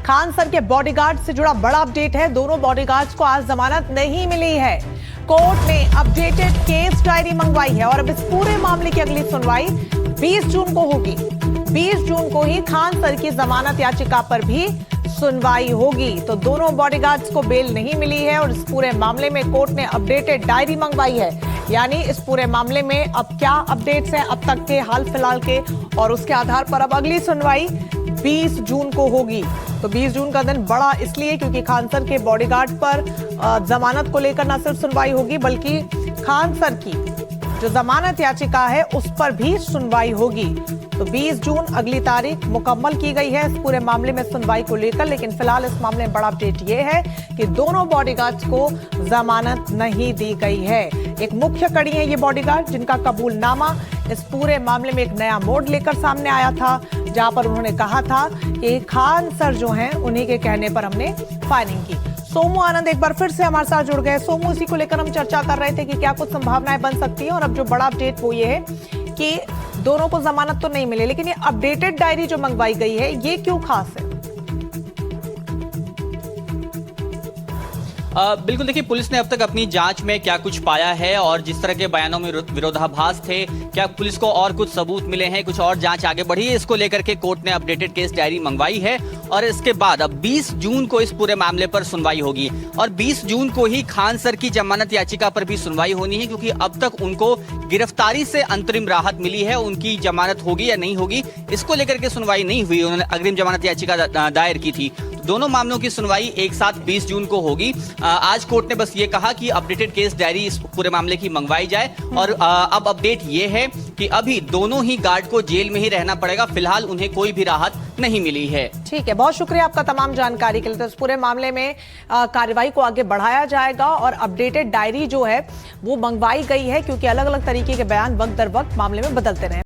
Khan sir के bodyguard से जुड़ा बड़ा अपडेट है। दोनों बॉडीगार्ड्स को आज जमानत नहीं मिली है। कोर्ट ने अपडेटेड केस डायरी मंगवाई है और अब इस पूरे मामले की अगली सुनवाई 20 जून को होगी। 20 जून को ही खान सर की जमानत याचिका पर भी सुनवाई होगी। तो दोनों बॉडीगार्ड्स को बेल नहीं मिली है और इस पूरे मामले में कोर्ट ने अपडेटेड डायरी मंगवाई है। यानी इस पूरे मामले में अब क्या अपडेट्स हैं अब तक के, हाल फिलहाल के, और उसके आधार पर अब अगली सुनवाई 20 जून को होगी। तो 20 जून का दिन बड़ा इसलिए क्योंकि खान सर के बॉडीगार्ड पर जमानत को लेकर न सिर्फ सुनवाई होगी बल्कि खान सर की जो जमानत याचिका है उस पर भी सुनवाई होगी। तो 20 जून अगली तारीख मुकम्मल की गई है इस पूरे मामले में सुनवाई को लेकर। लेकिन फिलहाल इस मामले में बड़ा अपडेट ये है कि दोनों बॉडीगार्ड्स को जमानत नहीं दी गई है। एक मुख्य कड़ी है ये बॉडीगार्ड जिनका कबूलनामा इस पूरे मामले में एक नया मोड़ लेकर सामने आया था, जहां पर उन्होंने कहा था कि खान सर जो हैं उन्हीं के कहने पर हमने फायरिंग की। सोमू आनंद एक बार फिर से हमारे साथ जुड़ गए। सोमू, इसी को लेकर हम चर्चा कर रहे थे कि क्या कुछ संभावनाएं बन सकती हैं और अब जो बड़ा अपडेट वो ये है कि दोनों को जमानत तो नहीं मिले, लेकिन ये अपडेटेड डायरी जो मंगवाई गई है ये क्यों खास है? बिल्कुल, देखिए पुलिस ने अब तक अपनी जांच में क्या कुछ पाया है और जिस तरह के बयानों में विरोधाभास थे, क्या पुलिस को और कुछ सबूत मिले हैं, कुछ और जांच आगे बढ़ी है, इसको लेकर के कोर्ट ने अपडेटेड केस डायरी मंगवाई है। और इसके बाद अब 20 जून को इस पूरे मामले पर सुनवाई होगी और 20 जून को ही खान सर की जमानत याचिका पर भी सुनवाई होनी है, क्योंकि अब तक उनको गिरफ्तारी से अंतरिम राहत मिली है। उनकी जमानत होगी या नहीं होगी इसको लेकर के सुनवाई नहीं हुई, उन्होंने अग्रिम जमानत याचिका दायर की थी। दोनों मामलों की सुनवाई एक साथ 20 जून को होगी। आज कोर्ट ने बस ये कहा कि अपडेटेड केस डायरी इस पूरे मामले की मंगवाई जाए और अब अपडेट ये है कि अभी दोनों ही गार्ड को जेल में ही रहना पड़ेगा। फिलहाल उन्हें कोई भी राहत नहीं मिली है। ठीक है, बहुत शुक्रिया आपका तमाम जानकारी के लिए। तो इस पूरे मामले में कार्रवाई को आगे बढ़ाया जाएगा और अपडेटेड डायरी जो है वो मंगवाई गई है, क्योंकि अलग अलग तरीके के बयान वक्त दर वक्त मामले में बदलते रहे।